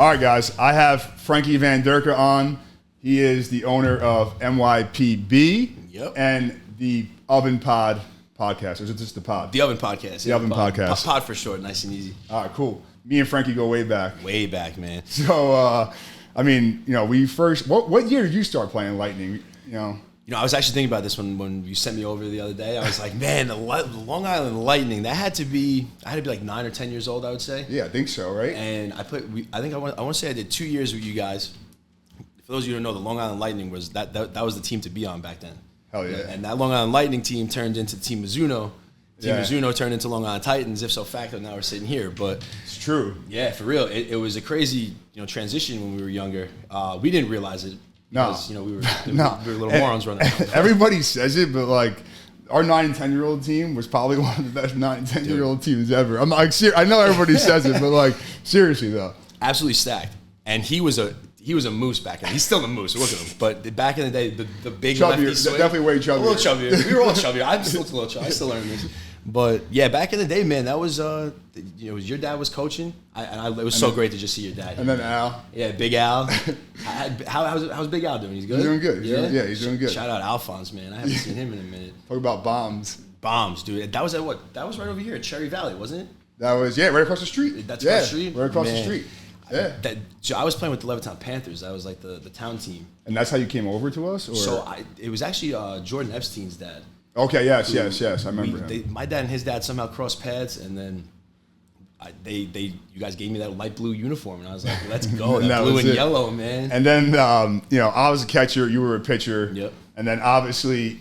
All right, guys. I have Franco Vanderka on. He is the owner of NYPB and the Oven Pod podcast. Or is it just the pod? The Oven Podcast. The Oven Podcast. Pod for short, nice and easy. All right, cool. Me and Frankie go way back. Way back, man. So, I mean, you know, we first. What year did you start playing Lightning? You know, I was actually thinking about this when you sent me over the other day. I was like, man, the Long Island Lightning. I had to be like 9 or 10 years old, I would say. Yeah, I think so, right? And I want to say I did 2 years with you guys. For those of you who don't know, the Long Island Lightning was that was the team to be on back then. Hell yeah! And that Long Island Lightning team turned into Team Mizuno. Team Mizuno turned into Long Island Titans. If so facto, now we're sitting here. But it's true. Yeah, for real. It was a crazy transition when we were younger. We didn't realize it. Because, we were little morons running around. Everybody says it, but like our 9 and 10-year-old team was probably one of the best 9 and 10-year-old teams ever. I'm like, I know everybody says it, but like seriously though, absolutely stacked. And he was a moose back then. He's still a moose. Look at him. But back in the day, the big lefty swing, definitely way chubbier. A little chubbier. We were all chubbier. I'm still a little chubby. I still learn this. But yeah, back in the day, man, that was your dad was coaching. It was so great to just see your dad. And then Al. Yeah, Big Al. How's Big Al doing? He's good. He's doing good. He's doing good. Shout out Alphonse, man. I haven't seen him in a minute. Talk about bombs. Bombs, dude. That was at what? That was right over here at Cherry Valley, wasn't it? That was right across the street. That's across the street. Right across the street. Yeah. I was playing with the Levittown Panthers. That was like the town team. And that's how you came over to us? Or? So it was actually Jordan Epstein's dad. Okay, yes. I remember him. My dad and his dad somehow crossed paths, and then you guys gave me that light blue uniform, and I was like, let's go. That blue and yellow, man. And then, I was a catcher, you were a pitcher. Yep. And then obviously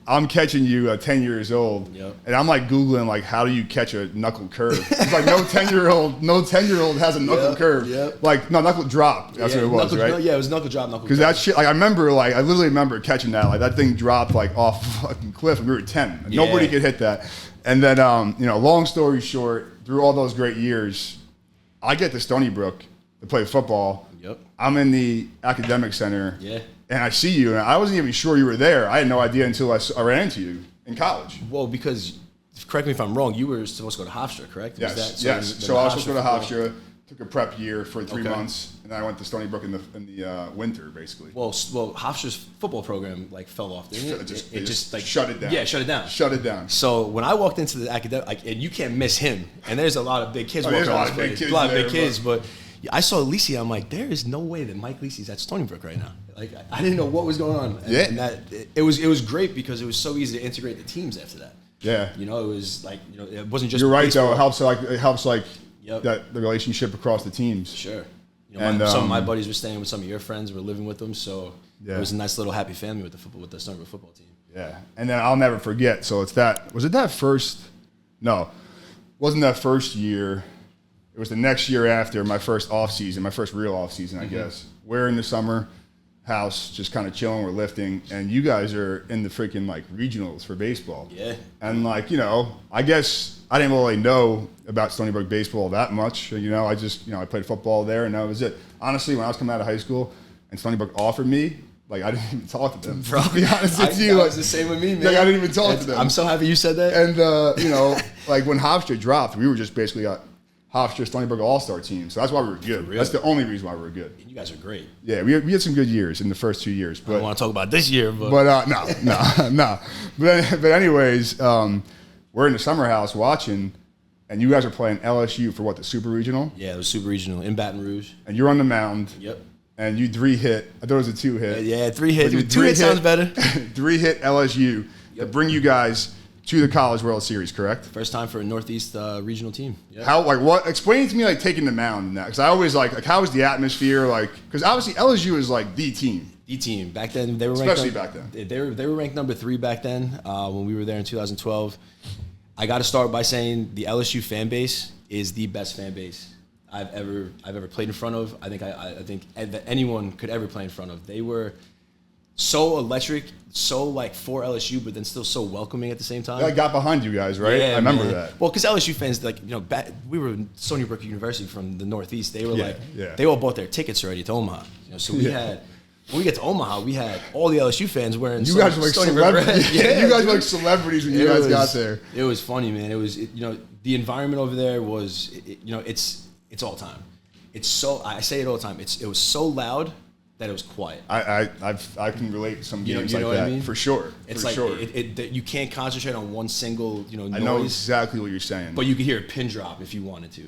I'm catching you at 10 years old, and I'm like Googling like how do you catch a knuckle curve? It's like no 10-year-old has a knuckle curve. Yep. Like no knuckle drop. That's what it was, right? Yeah, it was knuckle drop, knuckle. Because that shit, like I literally remember catching that. Like that thing dropped like off a fucking cliff, and we were 10. Yeah. Nobody could hit that. And then, long story short, through all those great years, I get to Stony Brook to play football. Yep. I'm in the academic center. Yeah. And I see you, and I wasn't even sure you were there. I had no idea until I ran into you in college. Well, because, correct me if I'm wrong, you were supposed to go to Hofstra, correct? Yes. So I was supposed to go to Hofstra, took a prep year for 3 months, and then I went to Stony Brook in the winter, basically. Well, Hofstra's football program fell off, didn't it? It just shut it down. Yeah, shut it down. So when I walked into the academic, and you can't miss him, and there's a lot of big kids. There's a lot of big kids, but I saw Lisi. I'm like, there is no way that Mike Lisi's at Stony Brook right now. Like I didn't know what was going on. And that it was great because it was so easy to integrate the teams after that. Yeah. It was like it wasn't just. You're right though. It helps that the relationship across the teams. Sure. Some of my buddies were staying with some of your friends. We're living with them, so it was a nice little happy family with the Stony Brook football team. Yeah, and then I'll never forget. So wasn't that first year. It was the next year after my first real off season, I guess. We're in the summer house, just kind of chilling, we're lifting, and you guys are in the freaking like regionals for baseball. Yeah. And like, I guess I didn't really know about Stony Brook baseball that much. I just, I played football there and that was it. Honestly, when I was coming out of high school and Stony Brook offered me, like I didn't even talk to them. Bro, to be honest with you. That was the same with me, man. Like I didn't even talk to them. I'm so happy you said that. And like when Hofstra dropped, we were just basically Hofstra Stony Brook All-Star team. So that's why we were good. That's the only reason why we were good. And you guys are great. Yeah, we had some good years in the first 2 years. But I don't want to talk about this year, but no. But anyways, we're in the summer house watching, and you guys are playing LSU for the Super Regional? Yeah, it was Super Regional in Baton Rouge. And you're on the mound. Yep. And you 3-hit. I thought it was a 2-hit. Yeah, 3-hit. 2-hit sounds better. 3-hit LSU to bring you guys to the College World Series, correct? First time for a Northeast regional team. Yep. What? Explain to me taking the mound in that, because I always like how was the atmosphere because obviously LSU is like the team. The team back then they were especially back then they were ranked number 3 back then when we were there in 2012. I got to start by saying the LSU fan base is the best fan base I've ever played in front of. I think that anyone could ever play in front of. They were so electric, so for LSU, but then still so welcoming at the same time. I got behind you guys, right? Yeah, I remember that. Well, because LSU fans, we were Stony Brook University from the Northeast. They were they all bought their tickets already to Omaha. So we had. When we get to Omaha, we had all the LSU fans wearing. You guys were like celebrities. Yeah, you guys were like celebrities when you guys got there. It was funny, man. It was the environment over there was it's all time. it's so, I say it all the time. It was so loud that it was quiet. I can relate to some games you know like what that I mean? for sure. It's for like sure. you can't concentrate on one single noise. I know exactly what you're saying. But you could hear a pin drop if you wanted to.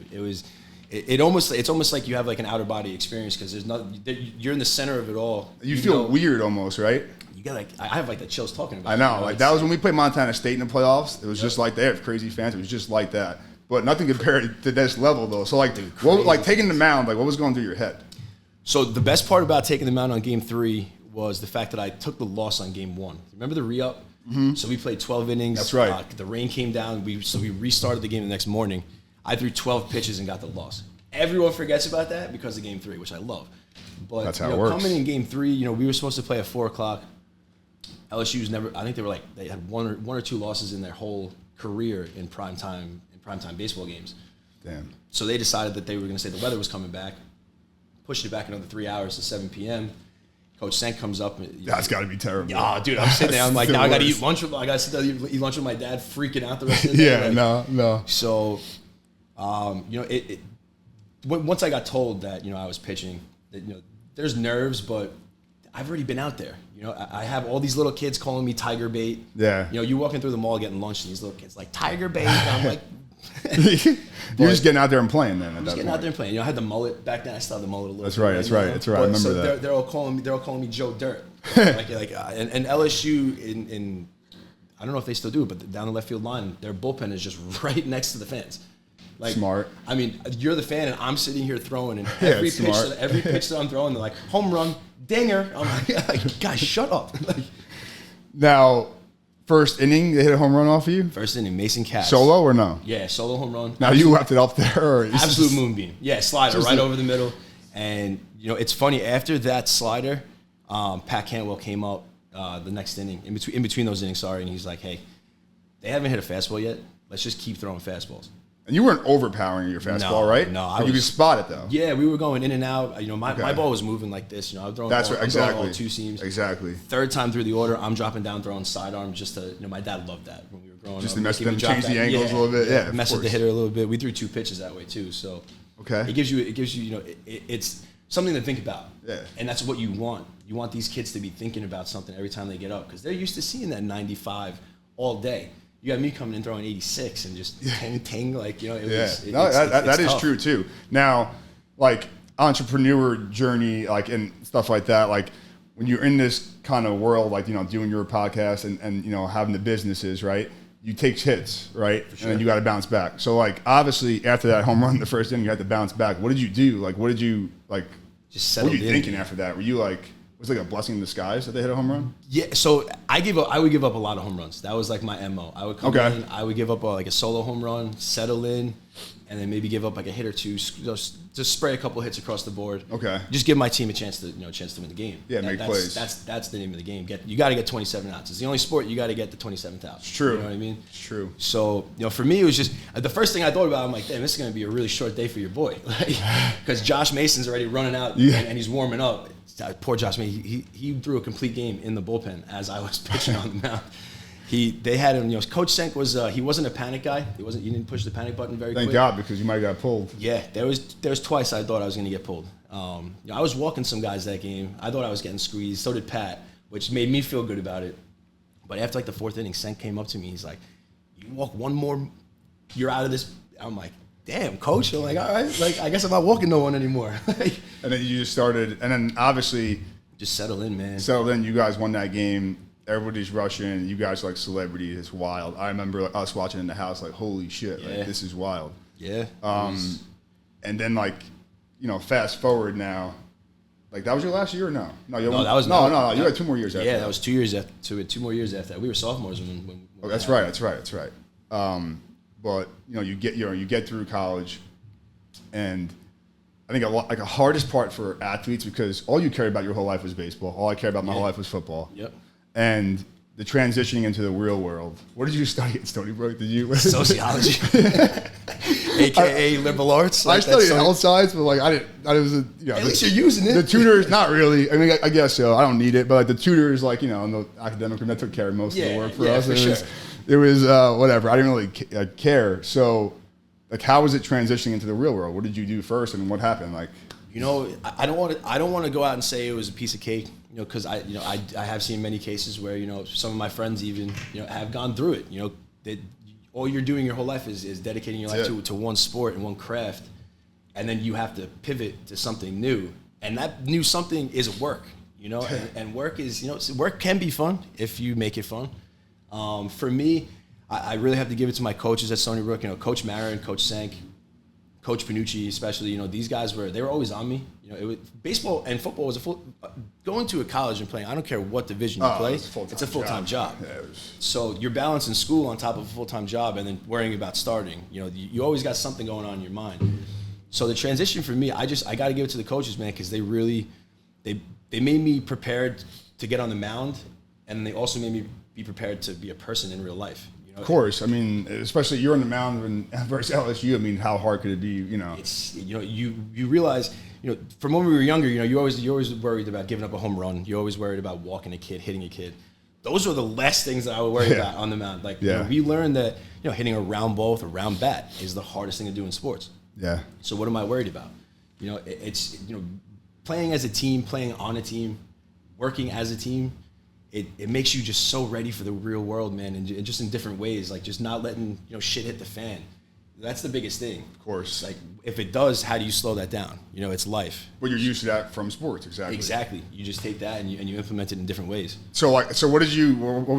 It's almost like you have like an outer body experience because there's nothing. You're in the center of it all. You feel weird almost, right? You get like I have like the chills talking about. I know, like that was when we played Montana State in the playoffs. It was just like they have crazy fans. It was just like that, but nothing compared to this level though. So like, what taking the mound? Like, what was going through your head? So the best part about taking the mound on Game 3 was the fact that I took the loss on Game 1. Remember the re-up? Mm-hmm. So we played 12 innings. That's right. The rain came down. We restarted the game the next morning. I threw 12 pitches and got the loss. Everyone forgets about that because of Game 3, which I love. But that's how it works. Coming in Game 3, we were supposed to play at 4 o'clock. LSU's never. I think they had one or two losses in their whole career in primetime baseball games. Damn. So they decided that they were going to say the weather was coming back. Pushed it back another 3 hours to 7 p.m. Coach Senk comes up. That's got to be terrible. Oh, dude, I'm sitting there. I'm like, now I got to eat lunch. I got to sit there eat lunch with my dad, freaking out the rest of the day. Yeah, no. So, once I got told that I was pitching, that there's nerves, but I've already been out there. I have all these little kids calling me Tiger Bait. Yeah. You walking through the mall getting lunch, and these little kids like Tiger Bait. And I'm like. You're just getting out there and playing then. Just getting out there and playing. I had the mullet back then. I still have the mullet a little. That's right. That's right. I remember that. They're all calling me Joe Dirt. and LSU in I don't know if they still do it, but down the left field line, their bullpen is just right next to the fans. Like, smart. I mean, you're the fan, and I'm sitting here throwing, and every pitch that I'm throwing, they're like home run, dinger. I'm like guys, shut up. Now. First inning, they hit a home run off of you? First inning, Mason Katz. Solo or no? Yeah, solo home run. Now you left it up there? Or absolute moonbeam. Yeah, slider right over the middle. And, it's funny, after that slider, Pat Cantwell came up the next inning, in between those innings, and he's like, hey, they haven't hit a fastball yet. Let's just keep throwing fastballs. And you weren't overpowering your fastball, right? No, you could spot it though. Yeah, we were going in and out. My ball was moving like this. I was throwing. That's right, exactly. All two seams. Exactly. Third time through the order, I'm dropping down, throwing sidearm. Just to, my dad loved that when we were growing up. Just to mess with them, change the angles a little bit. Yeah, mess with the hitter a little bit. We threw 2 pitches that way too. So it gives you. It's something to think about. Yeah. And that's what you want. You want these kids to be thinking about something every time they get up because they're used to seeing that 95 all day. You got me coming in throwing 86 and just ting like that is true too. Now, like entrepreneur journey, like and stuff like that. Like when you're in this kind of world, like doing your podcast and having the businesses, right? You take hits, right? Sure. And then you got to bounce back. So like obviously after that home run in the first inning, you had to bounce back. What did you do? Like what did you like? Just settled in. What were you thinking after that? Were you like? Was it like a blessing in disguise that they hit a home run? Yeah, so I would give up a lot of home runs. That was like my MO. I would come in, I would give up like a solo home run, settle in, and then maybe give up like a hit or two, just spray a couple hits across the board. Okay. Just give my team a chance to win the game. Yeah, make plays. That's the name of the game. You got to get 27 outs. It's the only sport you got to get the 27th out. It's true. You know what I mean? It's true. So for me, it was just the first thing I thought about. I'm like, damn, this is going to be a really short day for your boy, because Josh Mason's already running out and he's warming up. Poor Josh Mason. He threw a complete game in the bullpen as I was pitching on the mound. They had him. Coach Senk was he wasn't a panic guy. He didn't push the panic button very quick. Thank God, because you might have got pulled. Yeah, there was twice I thought I was going to get pulled. I was walking some guys that game. I thought I was getting squeezed. So did Pat, which made me feel good about it. But after like the 4th inning, Senk came up to me. He's like, "You walk one more, you're out of this." I'm like, damn, coach. I'm like, all right, like I guess I'm not walking no one anymore. And then you just started, and then obviously just settle in, man. Settle in. You guys won that game. Everybody's rushing. You guys are like celebrities. It's wild. I remember us watching in the house, like, holy shit, like this is wild. Yeah. And then like, fast forward now. Like that was your last year or no? No, that was no. You had 2 more years after. Yeah, that was 2 years after. 2 more years after that. We were sophomores when oh, that's right. But you get through college, and I think a hardest part for athletes, because all you cared about your whole life was baseball. All I cared about my whole life was football. Yep. And the transitioning into the real world. What did you study at Stony Brook? Did you sociology, aka liberal arts? Like I studied health science, but like I didn't. At least you're using it. The tutors, not really. I mean, I guess so. I don't need it, but like the tutors, like in the academic room, that took care of most of the work for us. For sure. It was whatever. I didn't really care. So, like how was it transitioning into the real world? What did you do first, and what happened? Like, you know, I don't want to go out and say it was a piece of cake, you know, because I have seen many cases where, you know, some of my friends even, you know, have gone through it. You know, that all you're doing your whole life is dedicating your life to one sport and one craft, and then you have to pivot to something new, and that new something is work. You know, and work is, you know, work can be fun if you make it fun. For me, I really have to give it to my coaches at Stony Brook. You know, Coach Marin, Coach Sank, Coach Panucci, especially. You know, these guys they were always on me. You know, baseball and football was going to a college and playing. I don't care what division you play. It's a full-time job. Yeah, so you're balancing school on top of a full-time job, and then worrying about starting. You know, you always got something going on in your mind. So the transition for me, I got to give it to the coaches, man, because they really they made me prepared to get on the mound, and they also made me be prepared to be a person in real life. You know? Of course, I mean, especially you're on the mound versus LSU. I mean, how hard could it be? You know, it's, you know, you realize, you know, from when we were younger, you know, you always worried about giving up a home run. You always worried about walking a kid, hitting a kid. Those were the less things that I would worry about on the mound. Like, you know, we learned that, you know, hitting a round ball with a round bat is the hardest thing to do in sports. Yeah. So what am I worried about? You know, it's, you know, playing as a team, playing on a team, working as a team, it makes you just so ready for the real world, man, and just in different ways, like just not letting, you know, shit hit the fan. That's the biggest thing. Of course. Like, if it does, how do you slow that down? You know, it's life. Well, you're used to that from sports, exactly. Exactly. You just take that and you implement it in different ways. So, like, what was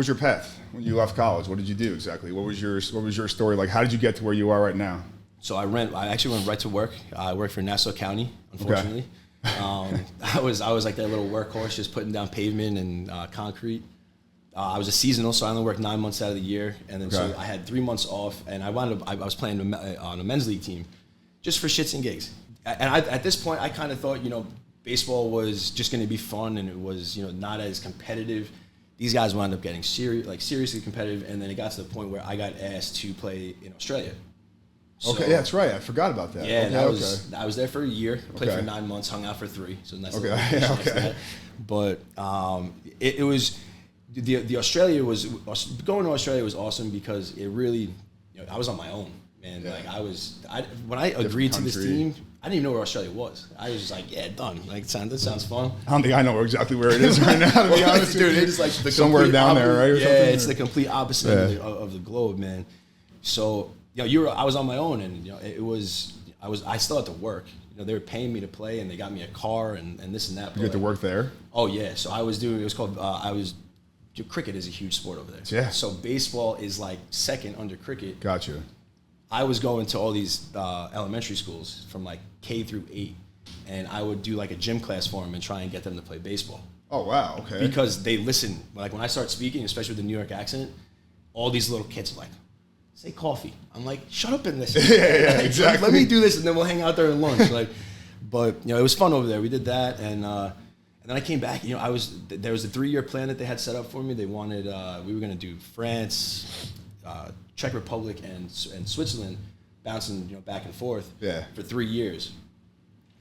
your path when you left college? What did you do exactly? What was your story? Like, how did you get to where you are right now? So I actually went right to work. I worked for Nassau County, unfortunately. Okay. I was like that little workhorse, just putting down pavement and concrete. I was a seasonal, so I only worked 9 months out of the year, and then so I had 3 months off, and I was playing on a men's league team, just for shits and gigs. And at this point, I kind of thought, you know, baseball was just going to be fun, and it was, you know, not as competitive. These guys wound up getting seriously competitive, and then it got to the point where I got asked to play in Australia. So, okay, yeah, that's right. I forgot about that. Yeah, I was there for a year, played for 9 months, hung out for 3. So nice. Okay, yeah, okay. But it was the Australia was going to Australia was awesome because it really, you know, I was on my own, man. Yeah. Like when I agreed to this team, I didn't even know where Australia was. I was just like, yeah, done. Like, that sounds fun. I don't think I know exactly where it is right now, to be honest with you. It's like somewhere down there, right? Or something? It's the complete opposite of the globe, man. So, you know, I was on my own, and, you know, I still had to work. You know, they were paying me to play, and they got me a car and this and that. You get to work there? Oh yeah. So cricket is a huge sport over there. Yeah. So baseball is like second under cricket. Gotcha. I was going to all these elementary schools from like K through 8, and I would do like a gym class for them and try and get them to play baseball. Oh wow. Okay. Because they listen. Like when I start speaking, especially with the New York accent, all these little kids are like, say coffee. I'm like, shut up and listen. Yeah, exactly. Let me do this, and then we'll hang out there at lunch. Like, but you know, it was fun over there. We did that, and then I came back. You know, there was a 3-year plan that they had set up for me. They wanted we were going to do France, Czech Republic, and Switzerland, bouncing, you know, back and forth. Yeah. For 3 years.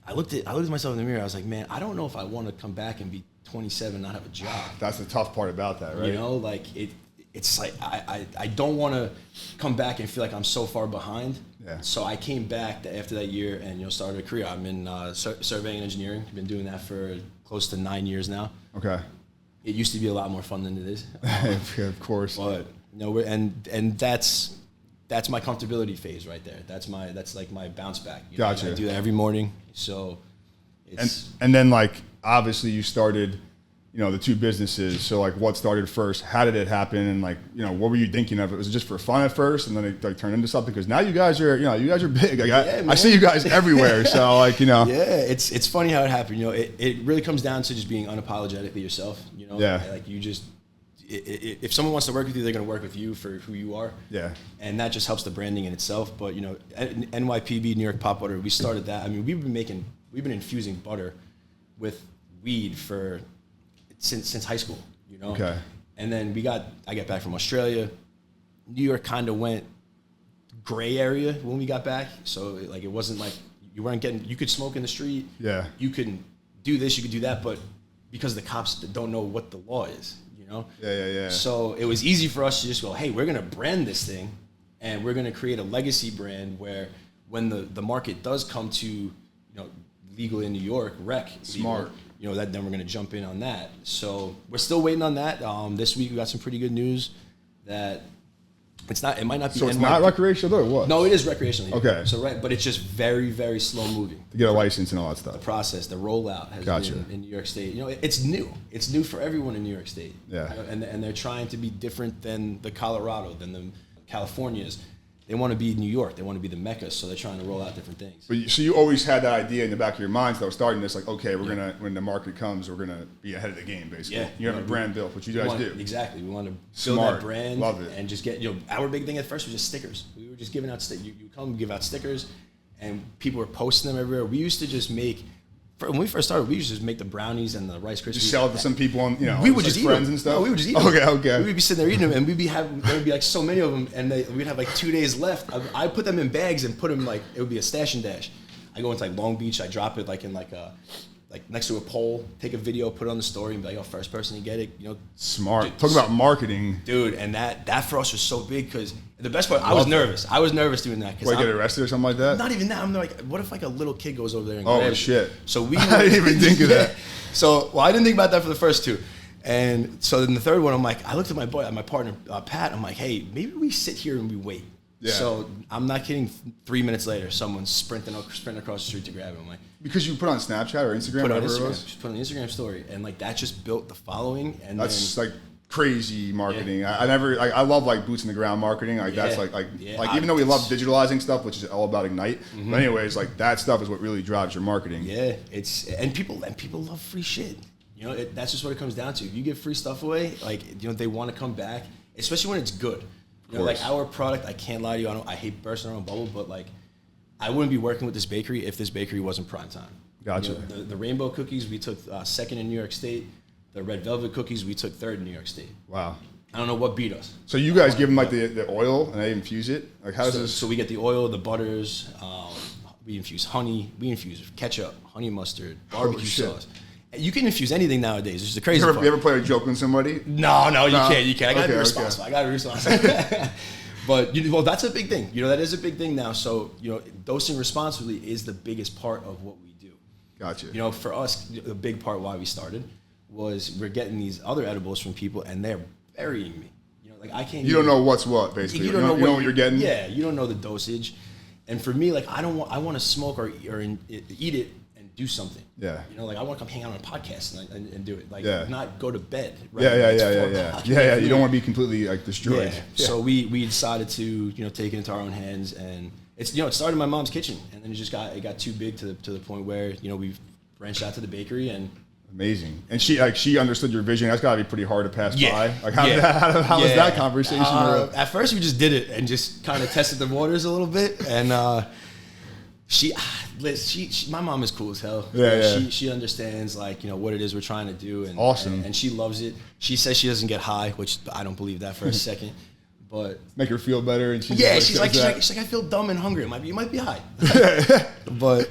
I looked at myself in the mirror. I was like, man, I don't know if I want to come back and be 27 and not have a job. That's the tough part about that, right? You know, like it's like I don't want to come back and feel like I'm so far behind. Yeah. So I came back after that year and, you know, started a career. I'm in surveying and engineering. I've been doing that for close to 9 years now. Okay. It used to be a lot more fun than it is. Yeah, of course. But you know, and that's my comfortability phase right there. That's like my bounce back. You Gotcha. know, I do that every morning. So it's and then, like, obviously you started, you know, the 2 businesses. So, like, what started first? How did it happen? And, like, you know, what were you thinking of? Was it just for fun at first, and then it, like, turned into something? Because now you guys are big. Like, I see you guys everywhere. So, like, you know. Yeah, it's funny how it happened. You know, it really comes down to just being unapologetically yourself. You know, like you just. If someone wants to work with you, they're going to work with you for who you are. Yeah. And that just helps the branding in itself. But, you know, NYPB, New York Pop Butter, we started that. I mean, we've been infusing butter with weed since high school, you know? Okay. And then I got back from Australia. New York kind of went gray area when we got back. So, like, it wasn't like you could smoke in the street. Yeah. You couldn't do this, you could do that. But because the cops don't know what the law is. You know? Yeah. So it was easy for us to just go, hey, we're going to brand this thing, and we're going to create a legacy brand where when the market does come to, legal in New York, rec. Smart. Legal, then we're going to jump in on that. So we're still waiting on that. This week we got some pretty good news that it might not be. So it's not recreational, though, or what? No, it is recreational. Okay. So but it's just very, very slow moving. To get a license and all that stuff. The process, the rollout has been in New York State. It's new. It's new for everyone in New York State. Yeah. And they're trying to be different than the Colorado, than the Californias. They want to be New York. They want to be the Mecca, so they're trying to roll out different things. But so you always had that idea in the back of your mind, so starting this, like, okay, we're gonna, when the market comes, we're gonna be ahead of the game, basically. Yeah. You have a brand built, which you guys do. Exactly. We want to build Smart. that brand. Love it. And just get, our big thing at first was just stickers. We were just giving out stickers. You come, give out stickers, and people were posting them everywhere. We used to just when we first started, we used to just make the brownies and the Rice Krispies. Just sell it to some people on, we would just like eat friends them. and stuff? No, we would just eat them. Okay. We'd be sitting there eating them, and there would be like so many of them, and we'd have like 2 days left. I put them in bags and put them it would be a stash and dash. I go into like Long Beach, I drop it like in like next to a pole, take a video, put it on the story, and be like, first person to get it, Smart. Talk about marketing. Dude, and that for us was so big because the best part, I was nervous. I was nervous doing that. Wait, get arrested or something like that? Not even that. I'm like, what if like a little kid goes over there and grabs it? Shit. So I didn't even think of that. So, I didn't think about that for the first two. And so then the third one, I'm like, I looked at my partner, Pat, I'm like, hey, maybe we sit here and we wait. Yeah. So I'm not kidding. 3 minutes later, someone's sprinting across the street to grab it. I'm like, because you put on Snapchat or Instagram, put on whatever Instagram, it was? just put on the Instagram story, and like that just built the following. And That's then, like crazy marketing. Yeah. I love like boots in the ground marketing. Like that's even though we love digitalizing stuff, which is all about Ignite. Mm-hmm. But anyways, like that stuff is what really drives your marketing. Yeah, and people love free shit. That's just what it comes down to. If you give free stuff away, they want to come back, especially when it's good. Like our product, I can't lie to you. I hate bursting our own bubble, but like I wouldn't be working with this bakery if this bakery wasn't prime time. Gotcha. The rainbow cookies, we took second in New York State. The red velvet cookies, we took third in New York State. Wow. I don't know what beat us. So you guys give them like the oil and they infuse it? Like how does this? So we get the oil, the butters, we infuse honey, we infuse ketchup, honey mustard, barbecue sauce. You can infuse anything nowadays. It's the crazy part. You ever play a joke on somebody? No, you can't. I gotta be responsible. I gotta be responsible. But that's a big thing. That is a big thing now. So dosing responsibly is the biggest part of what we do. Gotcha. For us, the big part why we started was we're getting these other edibles from people and they're burying me. I can't. You don't know what's what, basically. You don't know what you're getting. Yeah, you don't know the dosage. And for me, I want to smoke or eat it and do something. Yeah. I want to come hang out on a podcast and do it. Not go to bed. Right? Yeah. You don't want to be completely destroyed. Yeah. So we decided to take it into our own hands, and it started in my mom's kitchen, and then it got too big to the point where we've branched out to the bakery and. Amazing. And she understood your vision. That's got to be pretty hard to pass by. How was that conversation? At first, we just did it and just kind of tested the waters a little bit. And my mom is cool as hell. She understands what it is we're trying to do. And, awesome. And she loves it. She says she doesn't get high, which I don't believe that for a second. But make her feel better. And she's like, I feel dumb and hungry. You might be high. But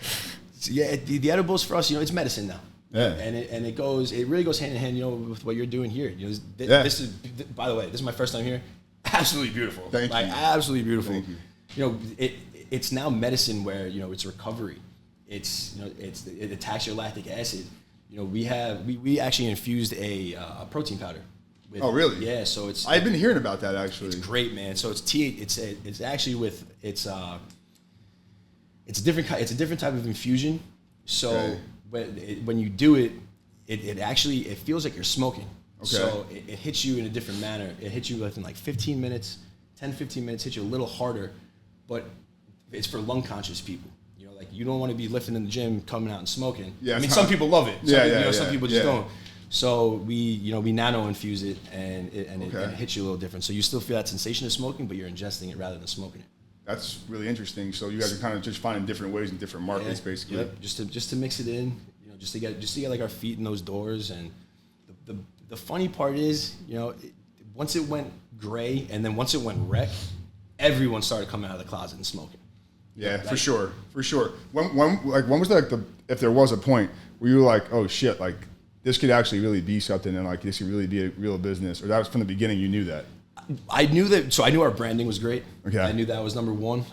the edibles for us, it's medicine now. Yeah. And it really goes hand in hand, with what you're doing here. This is, by the way, this is my first time here. Absolutely beautiful. Thank you. Absolutely beautiful. Thank you. It's now medicine where it's recovery. It attacks your lactic acid. We actually infused a protein powder. Oh really? Yeah. So I've been hearing about that actually. It's great, man. So it's actually with it's a different type of infusion. So. Okay. When you do it, it feels like you're smoking. Okay. So it hits you in a different manner. It hits you within 15 minutes, 15 minutes, hits you a little harder, but it's for lung conscious people. You don't want to be lifting in the gym, coming out and smoking. Yeah, some people love it. Some people just yeah. don't. So we nano infuse it and it hits you a little different. So you still feel that sensation of smoking, but you're ingesting it rather than smoking it. That's really interesting. So you guys are kind of just finding different ways in different markets, basically. Yep. Just to mix it in, just to get our feet in those doors. And the funny part is, once it went gray and then once it went rec, everyone started coming out of the closet and smoking. Yeah, for sure. When was that? If there was a point where you were like, oh shit, this could actually really be something, and this could really be a real business, or that was from the beginning you knew that. I knew that, so I knew our branding was great. Okay. I knew that was number one.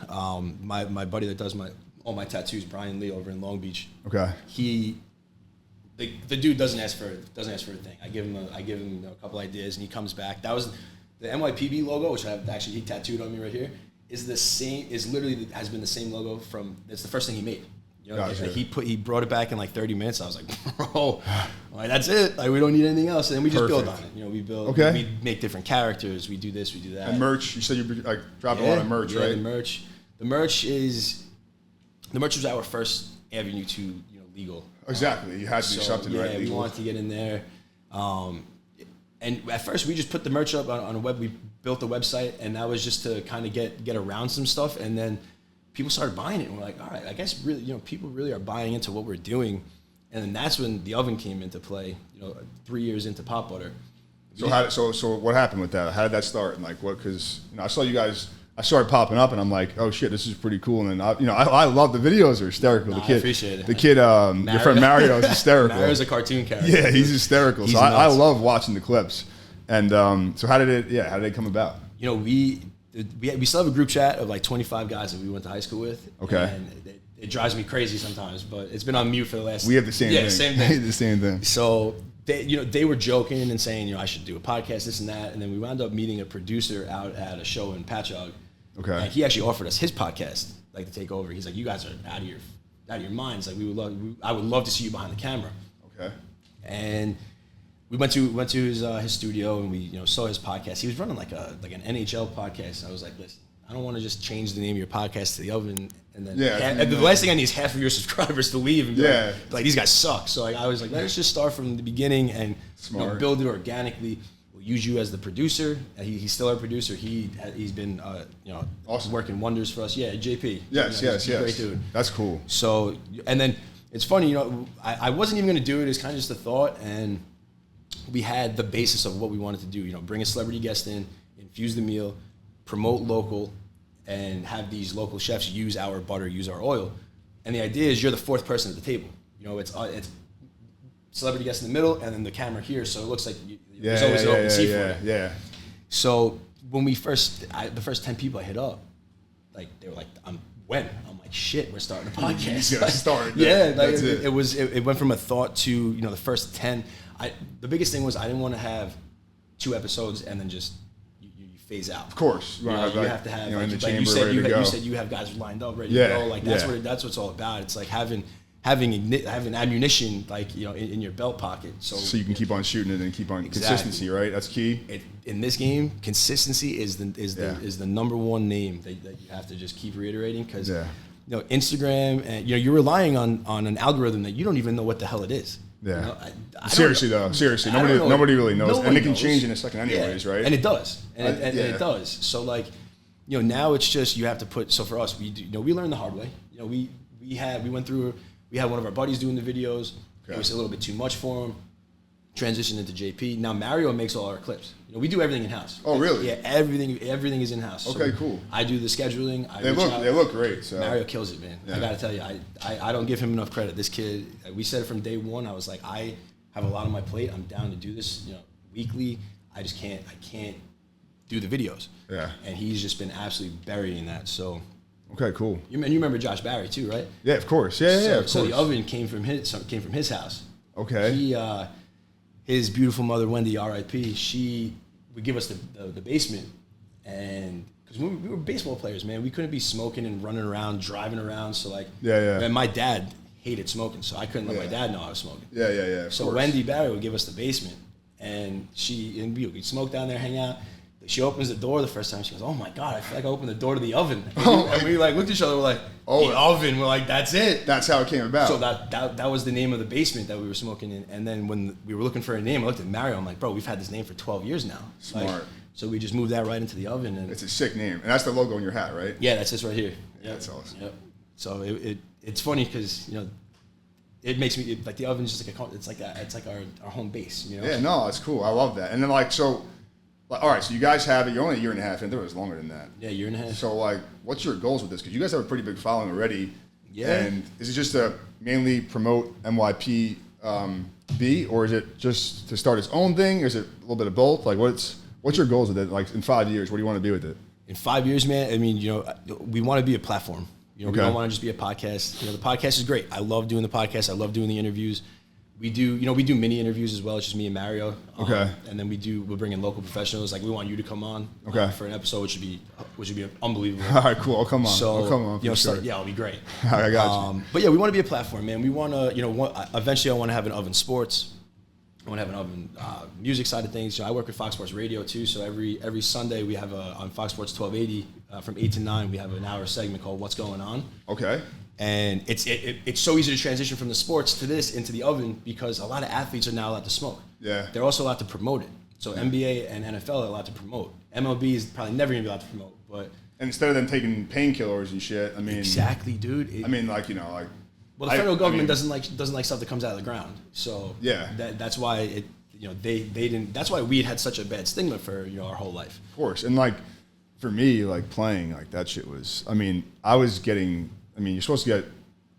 My buddy that does all my tattoos, Brian Lee, over in Long Beach. Okay. The dude doesn't ask for a thing. I give him a couple ideas, and he comes back. That was the NYPB logo, which he tattooed on me right here. Is the same? Is literally has been the same logo from. It's the first thing he made. You know, gotcha. he brought it back in like 30 minutes. I was like, bro, like, that's it. Like, we don't need anything else. And then we just build on it. You know, we build. Okay. We make different characters. We do this. We do that. And merch. You said you like dropped a lot of merch, right? The merch was our first avenue to legal. Exactly. You had to do something, right? Yeah, we wanted to get in there. And at first, we just put the merch up on a web. We built a website, and that was just to kind of get around some stuff. And then people started buying it, and we're like, all right, I guess really, people really are buying into what we're doing. And then that's when the oven came into play. 3 years into Pop Butter. So what happened with that? How did that start? And like what? Because I saw you guys. I started popping up, and I'm like, oh shit, this is pretty cool. And then I love the videos; are hysterical. The kid, I appreciate it. The kid, your friend Mario is hysterical. Mario's a cartoon character. Yeah, he's hysterical. He's so I love watching the clips. And so how did it come about? We still have a group chat of like 25 guys that we went to high school with. Okay. And it drives me crazy sometimes, but it's been on mute for the last. We have the same thing. Yeah, same thing. The same thing. So they were joking and saying, I should do a podcast, this and that, and then we wound up meeting a producer out at a show in Patchogue. Okay. And he actually offered us his podcast, like, to take over. He's like, you guys are out of your minds. Like, I would love to see you behind the camera. Okay. And we went to his studio, and we saw his podcast. He was running like an NHL podcast. I was like, listen, I don't want to just change the name of your podcast to The Oven, and then the last thing I need is half of your subscribers to leave and be like these guys suck. So I was like, let's just start from the beginning and build it organically. We'll use you as the producer. He's still our producer. He's been awesome. Working wonders for us. Yeah, JP. Yes. Great dude. That's cool. So, and then it's funny, I wasn't even going to do it. It's kind of just a thought, and we had the basis of what we wanted to do. Bring a celebrity guest in, infuse the meal, promote local, and have these local chefs use our butter, use our oil. And the idea is you're the fourth person at the table. It's celebrity guest in the middle, and then the camera here, so it looks like there's always an open seat for it. Yeah. So when the first 10 people I hit up, like, they were like, I'm like, shit, we're starting a podcast. You gotta start. Yeah, like, it went from a thought to the first 10. The biggest thing was I didn't want to have 2 episodes and then just you phase out. Of course, you have to have in the chamber, you said ready to go. You said you have guys lined up, ready to go. Like, that's what it's all about. It's like having ammunition, like, in your belt pocket, so you can keep on shooting it and keep on consistency, right? That's key. In this game, consistency is the number one name that you have to just keep reiterating, because Instagram, and you're relying on an algorithm that you don't even know what the hell it is. Yeah. Seriously, nobody really knows, and it can change in a second, anyways, right? And it does, and it does. So, like, now it's just you have to put. So for us, we do. We learned the hard way. We went through. We had one of our buddies doing the videos. Okay. It was a little bit too much for him. Transitioned into JP. Now Mario makes all our clips. We do everything in house. Oh, really? Yeah, everything is in house. Okay, so cool. I do the scheduling. They look great. So Mario kills it, man. Yeah. I gotta tell you, I don't give him enough credit. This kid, we said it from day one. I was like, I have a lot on my plate. I'm down to do this, weekly. I can't do the videos. Yeah. And he's just been absolutely burying that. So. Okay, cool. You remember Josh Barry too, right? Yeah, of course. Yeah, of course. So the oven came from his house. Okay. His beautiful mother, Wendy, R.I.P., she would give us the basement, and because we were baseball players, man, we couldn't be smoking and running around, driving around. So, like, and my dad hated smoking, so I couldn't let my dad know I was smoking. Yeah. So Wendy Barry would give us the basement, and we'd smoke down there, hang out. She opens the door the first time. She goes, "Oh my God, I feel like I opened the door to the oven." And we like looked at each other. We're like, "Oh, the oven." We're like, "That's it." That's how it came about. So that was the name of the basement that we were smoking in. And then when we were looking for a name, I looked at Mario. I'm like, "Bro, we've had this name for 12 years now." Smart. Like, so we just moved that right into the oven. And it's a sick name, and that's the logo on your hat, right? Yeah, that's this right here. Yeah, that's awesome. Yep. So it's funny because it makes me like the oven's just like it's like our home base. Yeah, no, it's cool. I love that. And then all right, so you guys have it. You're only a year and a half in. There was longer than that. Yeah, a year and a half. So, like, what's your goals with this? Because you guys have a pretty big following already. Yeah. And is it just to mainly promote NYPB, or is it just to start its own thing? Or is it a little bit of both? Like, what's What's your goals with it? Like in 5 years, what do you want to do with it? In 5 years, man, I mean, we want to be a platform. We don't want to just be a podcast. The podcast is great. I love doing the podcast. I love doing the interviews. We do mini interviews as well. It's just me and Mario. And then we'll bring in local professionals. Like we want you to come on for an episode, which would be unbelievable. All right, cool. I'll come on. So, I'll come on. it'll be great. I got you. But yeah, we want to be a platform, man. We want to, eventually I want to have an Oven Sports. I want to have an Oven music side of things. I work with Fox Sports Radio too. So every Sunday we have on Fox Sports 1280 from 8 to 9, we have an hour segment called What's Going On. Okay. And it's so easy to transition from the sports to this into the Oven because a lot of athletes are now allowed to smoke. Yeah. They're also allowed to promote it. So NBA and NFL are allowed to promote. MLB is probably never going to be allowed to promote. But and instead of them taking painkillers and shit, I mean. Exactly, dude. Well, the federal government doesn't like stuff that comes out of the ground. So yeah, that's why they didn't. That's why weed had such a bad stigma for our whole life. Of course, and like for me, like playing, like that shit was. I mean, I was getting. I mean, you're supposed to get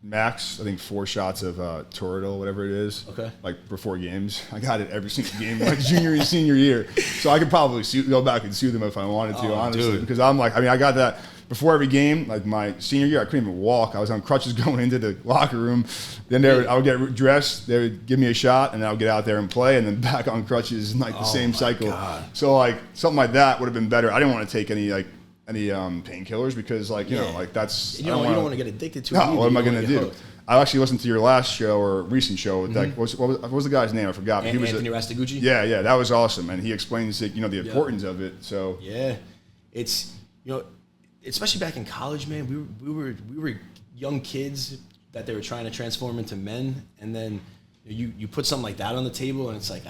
max, I think 4 shots of Toradol, whatever it is. Okay. Like before games, I got it every single game, like junior and senior year. So I could probably go back and sue them if I wanted to, honestly, dude. because I'm like, I mean, I got that. Before every game, like my senior year, I couldn't even walk. I was on crutches going into the locker room. Then I would get dressed. They would give me a shot, and then I would get out there and play, and then back on crutches, and like the same cycle. God. So like something like that would have been better. I didn't want to take any painkillers because like like that's you don't want to get addicted to it. No, what am I going to do? Hooked. I actually listened to your last show or recent show with that. What was the guy's name? I forgot. He was Anthony Rastagucci. Yeah, that was awesome, and he explains the importance of it. So yeah, it's especially back in college, man. We were young kids that they were trying to transform into men, and then you put something like that on the table, and it's like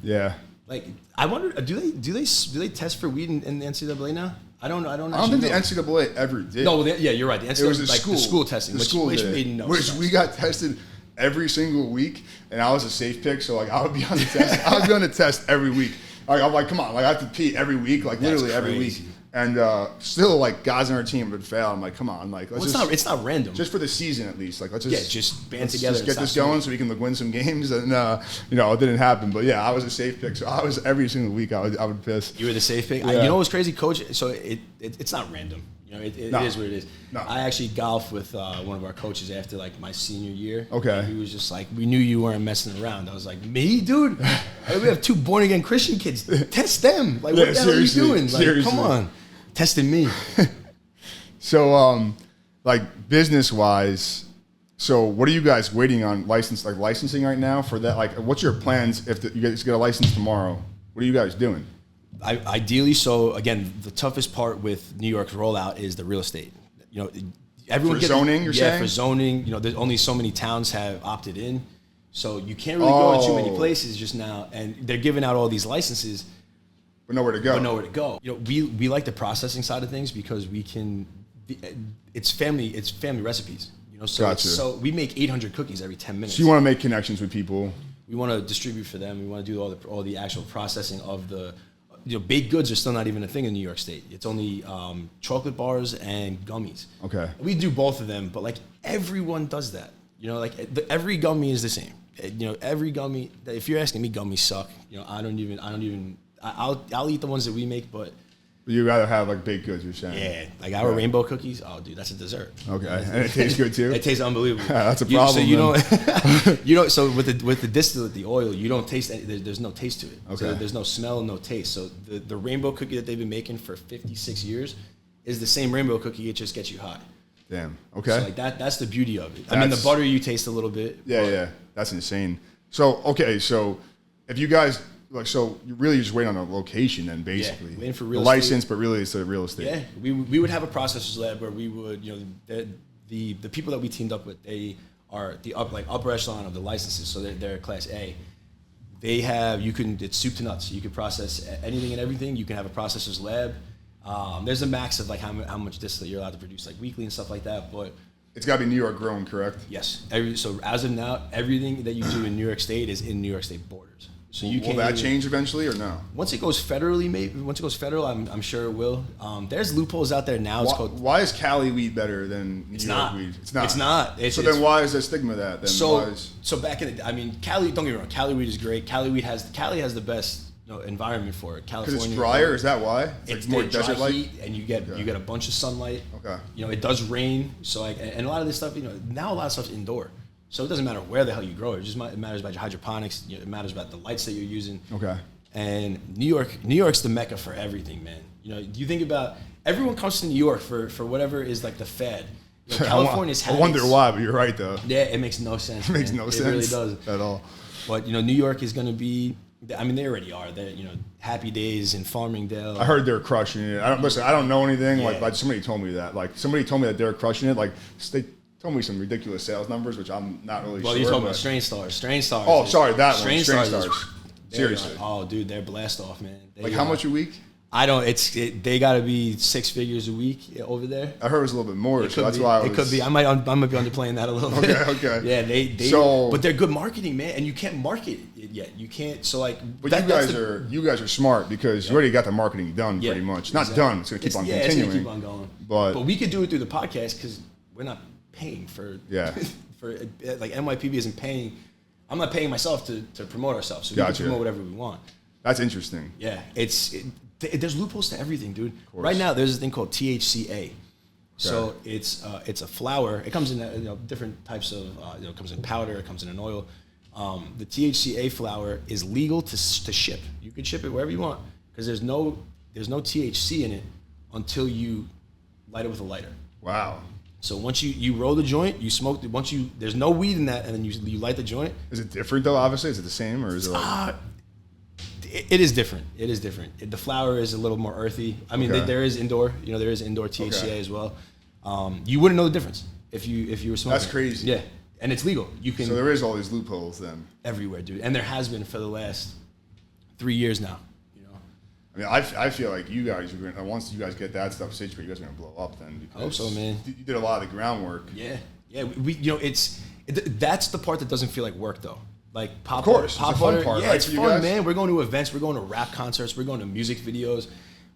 yeah. Like I wonder, do they test for weed in the NCAA now? I don't know. I don't think the NCAA ever did. No, you're right. The NCAA, it was the school testing, which made no sense. We got tested every single week, and I was a safe pick, so like I would be on the test. I would be on the test every week. Like I'm like, come on, like I have to pee every week, like literally every week. And still, like guys on our team would fail. I'm like, come on, like it's not random. Just for the season, at least. Like let's just band together. Just get this going so we can win some games. And it didn't happen. But yeah, I was a safe pick, so I was every single week. I would piss. You were the safe pick. Yeah. What's crazy, Coach? So it's not random. It is what it is. No. I actually golfed with one of our coaches after like my senior year. Okay. He was just like, we knew you weren't messing around. I was like, me, dude? Like, we have 2 born again Christian kids. Test them. Like, what the hell are you doing? Like, come on. Testing me. So, like business wise, so what are you guys waiting on licensing right now for that? Like, what's your plans if you guys get a license tomorrow? What are you guys doing? Ideally, so again, the toughest part with New York's rollout is the real estate. Everyone for zoning. You're saying? For zoning. There's only so many towns have opted in, so you can't really go to too many places just now. And they're giving out all these licenses. But nowhere to go. We like the processing side of things because we can. It's family recipes. So we make 800 cookies every 10 minutes. So you want to make connections with people. We want to distribute for them. We want to do all the actual processing of the. Baked goods are still not even a thing in New York State. It's only chocolate bars and gummies. Okay. We do both of them, but like everyone does that. Every gummy is the same. Every gummy. If you're asking me, gummies suck. I'll eat the ones that we make, but you rather have like baked goods. You're saying? Yeah, like our rainbow cookies. Oh, dude, that's a dessert. Okay, and it tastes good too. It tastes unbelievable. Yeah, that's a problem. So with the distillate, the oil, you don't taste. There's no taste to it. Okay. So there's no smell, no taste. So the rainbow cookie that they've been making for 56 years is the same rainbow cookie. It just gets you high. Damn. Okay. So like that's the beauty of it. I mean, the butter you taste a little bit. Yeah. That's insane. So if you guys. Like, so you really just wait on a location then, basically. Yeah, waiting for real estate. License, but really it's the real estate. Yeah, we would have a processor's lab where we would, the people that we teamed up with, they are the upper echelon of the licenses, so they're class A. They have, it's soup to nuts. You can process anything and everything. You can have a processor's lab. There's a max of like how much distillate you're allowed to produce, like weekly and stuff like that, but it's got to be New York grown, correct? Yes. So as of now, everything that you do in New York State is in New York State borders. So will that change eventually or no? Once it goes federally, maybe. Once it goes federal, I'm sure it will. There's loopholes out there now. Why is Cali weed better than New York weed? It's not. It's not. Then why is there stigma that? Then so back in the, Cali. Don't get me wrong. Cali weed is great. Cali has the best environment for it. Because California, it's drier. Is that why? It's like more dry desert like. heat, and you get a bunch of sunlight. Okay. It does rain, so and a lot of this stuff, now a lot of stuff's indoor, so it doesn't matter where the hell you grow it. It matters about your hydroponics. It matters about the lights that you're using. Okay. And New York's the mecca for everything, man. You think about everyone comes to New York for whatever is like the fad. California's I wonder why, but you're right though. Yeah, it makes no sense. It makes no sense. It really does at all. But New York is going to be. I mean, they already are. They're Happy Days in Farmingdale. I heard they're crushing it. I don't know anything. Yeah. Like somebody told me that. Like somebody told me that they're crushing it. Like they told me some ridiculous sales numbers, which I'm not really sure. Well, you're talking about Strange Stars. Oh, sorry, that one. Strange Stars. Seriously. Oh, dude, they're blast off, man. How much a week? I don't. They got to be 6 figures a week over there. I heard it was a little bit more, so that's why it could be. I might be underplaying that a little bit. Okay. Yeah, but they're good marketing, man, and you can't market it yet. You can't. So like, but you guys are smart because you already got the marketing done pretty much. Not done. It's gonna keep on continuing. It's gonna keep on going. But we could do it through the podcast because we're not paying for. Yeah. For like NYPB isn't paying. I'm not paying myself to promote ourselves, so we can promote whatever we want. That's interesting. Yeah, there's loopholes to everything, dude. Right now, there's this thing called THCA. Okay. So it's a flower. It comes in different types of. It comes in powder. It comes in an oil. The THCA flower is legal to ship. You can ship it wherever you want because there's no THC in it until you light it with a lighter. Wow. So once you roll the joint, you smoke it. There's no weed in that, and then you light the joint. Is it different though? Obviously, is it the same or is it like? It is different. It is different. The flower is a little more earthy. I mean, there is indoor. There is indoor THCA as well. You wouldn't know the difference if you were smoking. That's crazy. Yeah, and it's legal. You can. So there is all these loopholes then. Everywhere, dude, and there has been for the last 3 years now. I mean, I feel like you guys are going to, once you guys get that stuff situated, you guys are going to blow up then. I hope so, man. You did a lot of the groundwork. Yeah. That's the part that doesn't feel like work though. Like pop butter. Yeah, right, it's fun, man. We're going to events. We're going to rap concerts. We're going to music videos.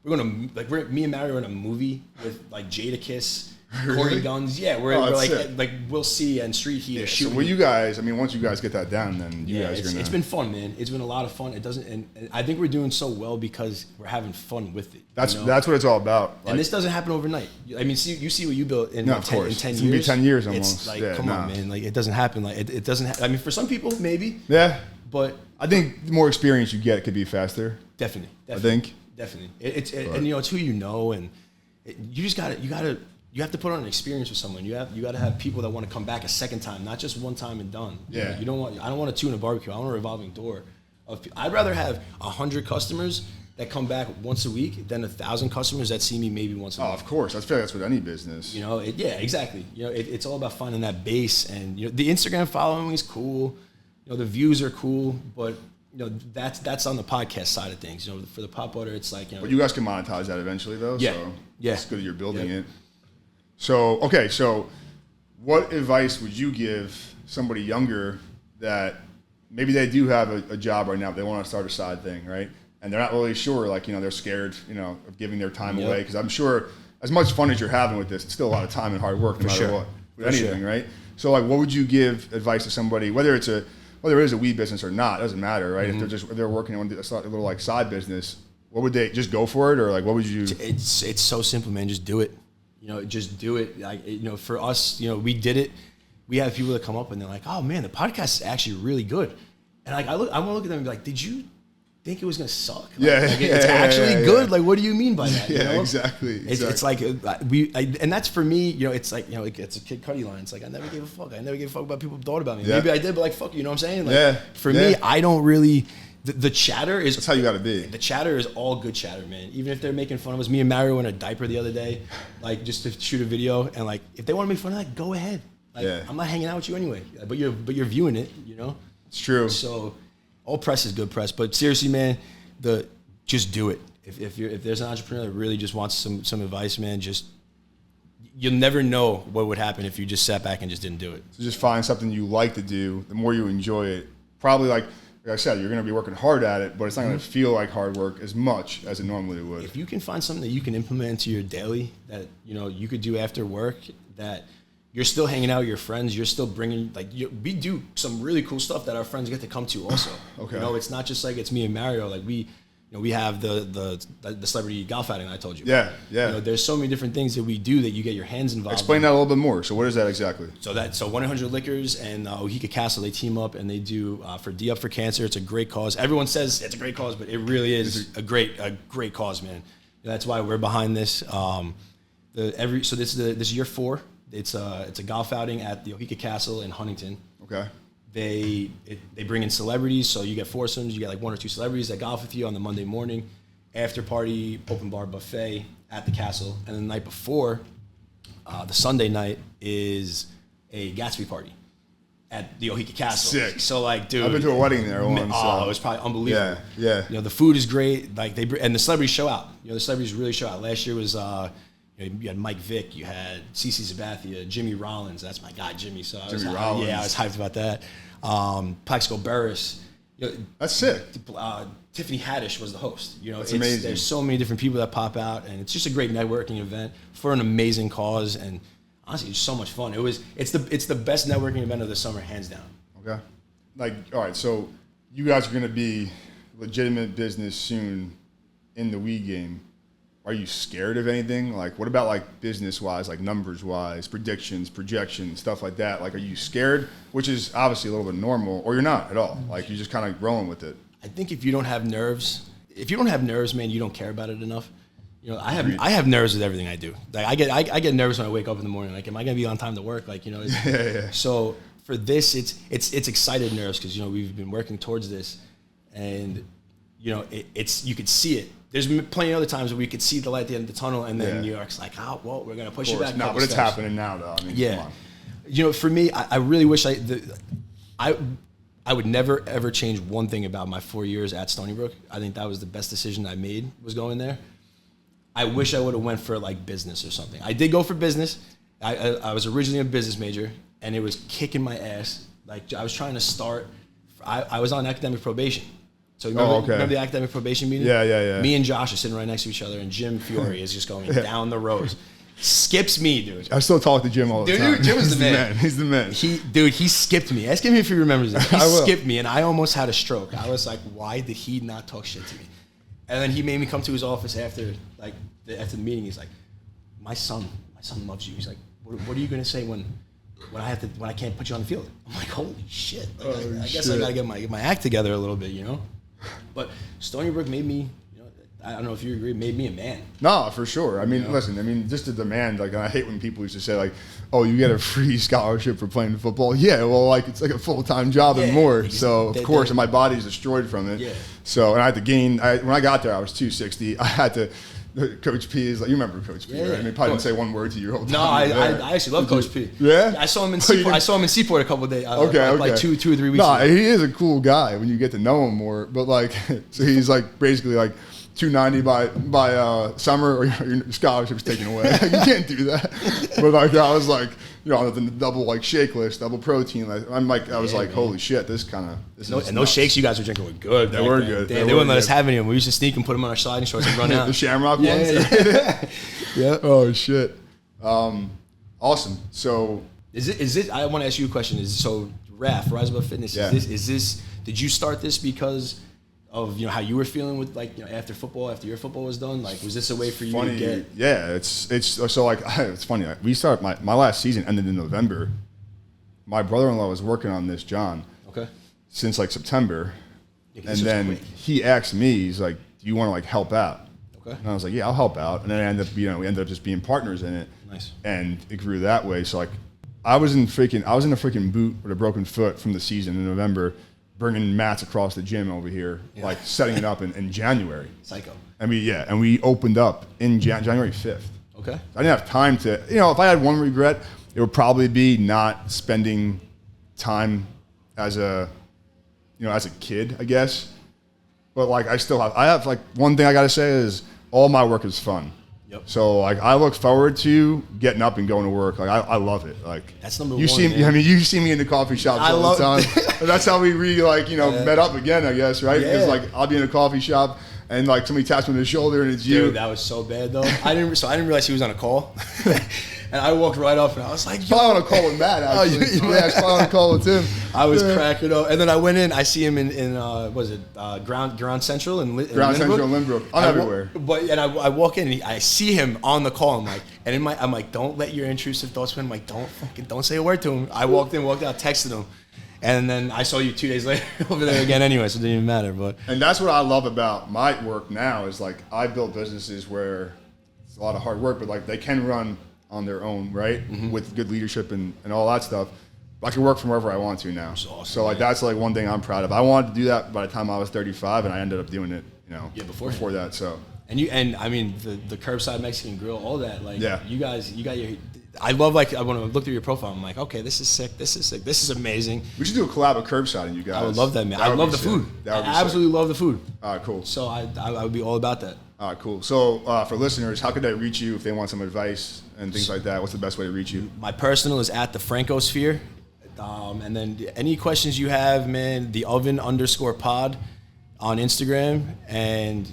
We're going to me and Mario are in a movie with like Jadakiss. Corey Guns, yeah, we're like We'll See and Street Heat are shooting. So you guys, I mean, once you guys get that down, then you guys are gonna. It's been fun, man. It's been a lot of fun. It doesn't, and I think we're doing so well because we're having fun with it. That's what it's all about. And this doesn't happen overnight. I mean, you see what you built in 10 years. It's gonna be 10 years almost. It's like, come on, man. Like it doesn't happen. Like it doesn't. I mean, for some people, maybe. Yeah. But I think the more experience you get, it could be faster. Definitely. I think. Definitely. And it's who you know, and you just gotta. You have to put on an experience with someone. You got to have people that want to come back a second time, not just one time and done. Yeah. I don't want a tuna barbecue. I want a revolving door. I'd rather have 100 customers that come back once a week than 1,000 customers that see me maybe once a month. Oh, of course. I feel like that's with any business. Yeah, exactly. It's all about finding that base, and the Instagram following is cool. The views are cool, but that's on the podcast side of things. For the Pop Butter, it's like But you guys can monetize that eventually, though. Yeah. So yeah. It's good that you're building it. So, okay, so what advice would you give somebody younger that maybe they do have a job right now, but they want to start a side thing, right? And they're not really sure, like, they're scared, of giving their time away. Because I'm sure as much fun as you're having with this, it's still a lot of time and hard work no matter what, with anything, right? So, like, what would you give advice to somebody, whether it is a weed business or not, it doesn't matter, right? Mm-hmm. If they're working on a little, like, side business, what would they, just go for it? Or, like, what would you? It's so simple, man. Just do it. Just do it. Like, for us, we did it. We have people that come up and they're like, "Oh man, the podcast is actually really good." And like, I want to look at them and be like, "Did you think it was gonna suck?" It's actually good. Like, what do you mean by that? Exactly. It's like and that's for me. It's like it's a Kid Cudi line. It's like I never gave a fuck. I never gave a fuck about people thought about me. Yeah. Maybe I did, but like fuck, you know what I'm saying? Like, for me, I don't really. The chatter is... That's how you got to be. The chatter is all good chatter, man. Even if they're making fun of us. Me and Mario in a diaper the other day, like, just to shoot a video. And, like, if they want to make fun of that, go ahead. Like, I'm not hanging out with you anyway. But you're viewing it, It's true. So, all press is good press. But seriously, man, just do it. If there's an entrepreneur that really just wants some advice, man, you'll never know what would happen if you just sat back and just didn't do it. So just find something you like to do. The more you enjoy it, probably like I said, you're going to be working hard at it, but it's not going to feel like hard work as much as it normally would. If you can find something that you can implement into your daily that you could do after work, that you're still hanging out with your friends, you're still bringing we do some really cool stuff that our friends get to come to also. Okay. It's not just like it's me and Mario. Like we we have the celebrity golf outing that I told you. Yeah, yeah. There's so many different things that we do that you get your hands involved. Explain that a little bit more. So what is that exactly? So 1-800 Liquors and Ohika Castle, they team up and they do for D Up for Cancer. It's a great cause. Everyone says it's a great cause, but it really is a great cause, man. That's why we're behind this. So this is year 4. It's a golf outing at the Ohika Castle in Huntington. Okay. They bring in celebrities, so you get foursomes. You get like 1 or 2 celebrities that golf with you on the Monday morning, after party, open bar buffet at the castle, and then the night before, the Sunday night is a Gatsby party at the Ohika Castle. Sick. So like, dude, I've been to a wedding there once. Oh, it was probably unbelievable. Yeah. The food is great. Like and the celebrities show out. The celebrities really show out. Last year was. You had Mike Vick, you had CeCe Sabathia, Jimmy Rollins. That's my guy, Jimmy. So I was hyped about that. Plaxico Burress. That's sick. Tiffany Haddish was the host. That's amazing. There's so many different people that pop out, and it's just a great networking event for an amazing cause. And honestly, it's so much fun. It's the best networking event of the summer, hands down. Okay. Like, all right, so you guys are going to be legitimate business soon in the Wii game. Are you scared of anything? Like, what about like business-wise, like numbers-wise, predictions, projections, stuff like that? Like, are you scared? Which is obviously a little bit normal, or you're not at all. Like, you're just kind of rolling with it. I think if you don't have nerves, man, you don't care about it enough. I have nerves with everything I do. Like, I get nervous when I wake up in the morning. Like, am I gonna be on time to work? Like, Yeah. So for this, it's excited nerves because we've been working towards this, and it's you could see it. There's plenty of other times where we could see the light at the end of the tunnel, and then New York's like, oh, well, we're going to push it back. No, but it's happening now, though. I mean, come on. For me, I really wish I would never, ever change one thing about my 4 years at Stony Brook. I think that was the best decision I made, was going there. I wish I would have went for, like, business or something. I did go for business. I was originally a business major, and it was kicking my ass. Like, I was trying to start. I was on academic probation. So remember the academic probation meeting? Yeah. Me and Josh are sitting right next to each other, and Jim Fiore is just going down the rows. Skips me, dude. I still talk to Jim all the time. Dude, Jim is the man. He's the man. He skipped me. Ask him if he remembers it. He skipped me, and I almost had a stroke. I was like, why did he not talk shit to me? And then he made me come to his office after the meeting. He's like, my son loves you. He's like, what are you going to say when I can't put you on the field? I'm like, holy shit. Like, I guess I got to get my act together a little bit, But Stony Brook made me, I don't know if you agree, made me a man. No, for sure. I mean, listen, just the demand, like, I hate when people used to say, like, oh, you get a free scholarship for playing football. Yeah, well, like, it's like a full-time job and more. So, of course, and my body's destroyed from it. Yeah. So, and I had to gain, when I got there, I was 260. I had to, Coach P is like, you remember Coach P, right? I mean, probably didn't say one word to you your whole time. No, I actually love Coach P. Yeah? I saw him in Seaport. I saw him in Seaport a couple of days. Like 2 or 3 weeks ago. No, he is a cool guy when you get to know him more. But like, so he's like basically like 290 by summer, or your scholarship's taken away. Like, you can't do that. But like, I was like, on the double like shake list, double protein. I was like, holy shit, this is and those shakes you guys were drinking were good. They were good. They wouldn't let us have any of them. We used to sneak and put them on our sliding shorts and run out. The Shamrock ones. Yeah. Oh shit. Awesome. So is it? I want to ask you a question. RAF, Rise Above Fitness. Yeah. Is this? Did you start this because of how you were feeling with after your football was done? Like, was this a way for you to get? Yeah, it's so like it's funny. Like, we started my last season ended in November. My brother-in-law was working on this, John. Okay. Since like September, and then he asked me, he's like, "Do you want to like help out?" Okay. And I was like, "Yeah, I'll help out." And then we ended up just being partners in it. Nice. And it grew that way. So like, I was in a freaking boot with a broken foot from the season in November, bringing mats across the gym over here, like setting it up in January. Psycho. And we opened up in January 5th. Okay. I didn't have time to, if I had one regret, it would probably be not spending time as a kid, I guess. But like, I have like, one thing I got to say is all my work is fun. Yep. So like, I look forward to getting up and going to work. Like, I love it. Like, that's number you one. You see me in the coffee shops all the time. That's how we met up again, I guess, right? Because like, I'll be in a coffee shop and like somebody taps me on the shoulder and it's you. Dude, that was so bad though. I didn't realize he was on a call. And I walked right up, and I was like, yo. Probably on a call with Matt, actually. Yeah, it's probably on a call with him. I was cracking up. And then I went in. I see him in Ground Central in Ground Central in Lynbrook. I'm everywhere. I walk in, and I see him on the call. I'm like, don't let your intrusive thoughts win. I'm like, don't say a word to him. I walked in, walked out, texted him. And then I saw you 2 days later over there again anyway, so it didn't even matter. And that's what I love about my work now is, like, I build businesses where it's a lot of hard work, but, like, they can run on their own, right? Mm-hmm. With good leadership and all that stuff. I can work from wherever I want to now. Awesome, so, like, that's, like, one thing I'm proud of. I wanted to do that by the time I was 35, and I ended up doing it, before that, so. And I mean, the curbside Mexican grill, all that, like, yeah. You got your... I love, like, when I looked through your profile, I'm like, okay, this is sick, this is amazing. We should do a collab with Curbside and you guys. I would love that, man. I love the food. I absolutely love the food. All right, cool. So I would be all about that. All right, cool. So for listeners, how could they reach you if they want some advice and things like that? What's the best way to reach you? My personal is at the Francosphere. And then any questions you have, man, the oven_pod on Instagram and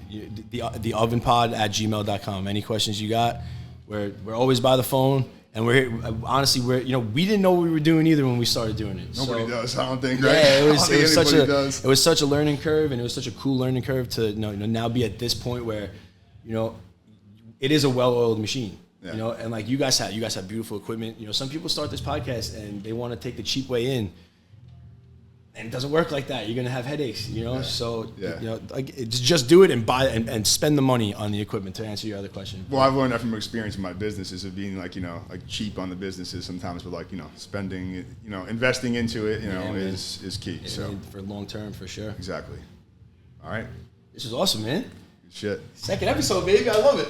the ovenpod at gmail.com. Any questions you got, we're always by the phone. And we didn't know what we were doing either when we started doing it. Nobody does, I don't think, right? Yeah, it was such a learning curve, and it was such a cool learning curve to now be at this point where, it is a well-oiled machine. Yeah. And like you guys have beautiful equipment. Some people start this podcast and they want to take the cheap way in. And it doesn't work like that. You're gonna have headaches, Yeah. So just do it and buy and spend the money on the equipment. To answer your other question. Well, I've learned that from experience in my businesses of being like cheap on the businesses sometimes, but spending, investing into it, is key. So for long term, for sure. Exactly. All right. This is awesome, man. Good shit. Second episode, baby. I love it.